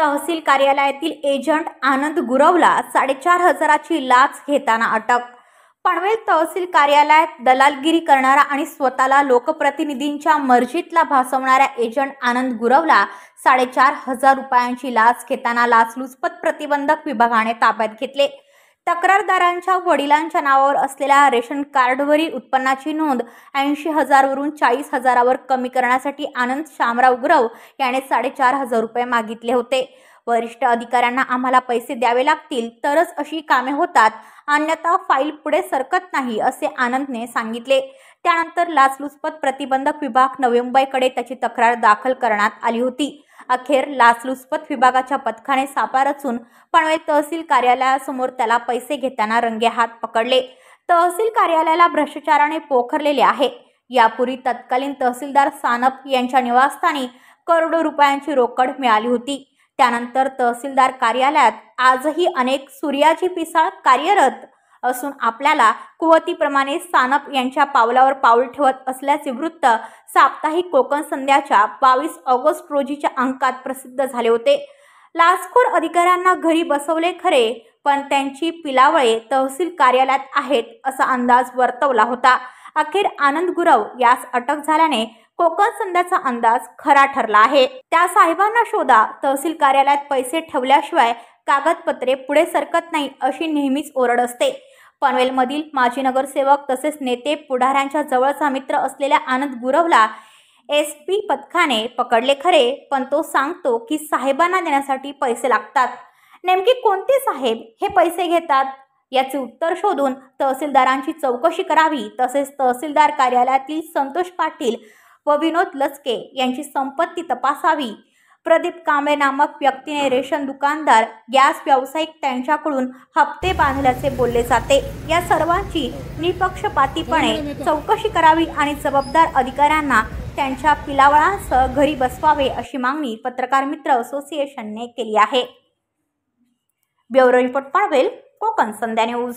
तहसील कार्यालयातील एजंट आनंद गुरवला 4,500ची लाच घेताना अटक। पनवेल तहसील कार्यालयात दलालगिरी करणारा आणि स्वतःला लोकप्रतिनिधींच्या मर्जीतला भासवणाऱ्या एजंट आनंद गुरवला 4,500 रुपयांची लाच घेताना लाचलुचपत प्रतिबंधक विभागाने ताब्यात घेतले। तक्रारदारांच्या वडिलांच्या नावावर असलेल्या रेशन कार्डवरील उत्पन्नाची नोंद 80,000 वरून 40,000 कमी करण्यासाठी आनंद शामराव गुरव याने 4,500 रुपये मागितले होते। वरिष्ठ अधिकाऱ्यांना आम्हाला पैसे द्यावे लागतील तरच अशी कामे होतात, अन्यथा फाईल पुढे सरकत नाही असे आनंदने सांगितले। त्यानंतर लाचलुचपत प्रतिबंधक विभाग नवी मुंबईकडे त्याची तक्रार दाखल करण्यात आली होती। अखेर लाचलुचपत विभागाच्या पथकाने सापळा रचून पनवेल तहसील कार्यालयासमोर त्याला पैसे घेताना रंगेहात पकडले। तहसील कार्यालयाला भ्रष्टाचाराने पोखरलेले आहे। यापूर्वी तत्कालीन तहसीलदार सानप यांच्या निवासस्थानी करोडो रुपयांची रोकड मिळाली होती। त्यानंतर तहसीलदार कार्यालयात आजही अनेक सूर्याची पिसाळ कार्यरत असून आपल्याला कुवतीप्रमाणे सानप यांच्या पावलावर पाऊल ठेवत असल्याचे वृत्त साप्ताहिक कोकण संध्याच्या 22 ऑगस्ट रोजीच्या अंकात प्रसिद्ध झाले होते। लाचखोर अधिकाऱ्यांना घरी बसवले खरे, पण त्यांची पिलावळे तहसील कार्यालयात आहेत असा अंदाज वर्तवला होता। अखेर आनंद गुरव यास अटक झाल्याने कोकण संध्याचा अंदाज खरा ठरला आहे। त्या साहेबांना शोधा, तहसील कार्यालयात पैसे ठेवल्याशिवाय कागदपत्रे पुढे सरकत नाही अशी नेहमीच ओरड असते। पनवेलमधील माजी नगरसेवक तसेच नेते पुढाऱ्यांच्या जवळचा मित्र असलेल्या आनंद गुरवला SP पथकाने पकडले खरे, पण तो सांगतो की साहेबांना देण्यासाठी पैसे लागतात। नेमके कोणते साहेब हे पैसे घेतात याचे उत्तर शोधून तहसीलदारांची चौकशी करावी, तसेच तहसीलदार कार्यालयातील संतोष पाटील व विनोद लचके यांची संपत्ती तपासावी। प्रदीप कांबळे नामक व्यक्तीने रेशन दुकानदार, गॅस व्यावसायिक त्यांच्याकडून हप्ते बांधल्याचे बोलले जाते। या सर्वांची निपक्षपातीपणे चौकशी करावी आणि जबाबदार अधिकाऱ्यांना त्यांच्या पिलावळांसह घरी बसवावे अशी मागणी पत्रकार मित्र असोसिएशनने केली आहे। ब्युरो रिपोर्ट पनवेल, कोकण संध्या न्यूज।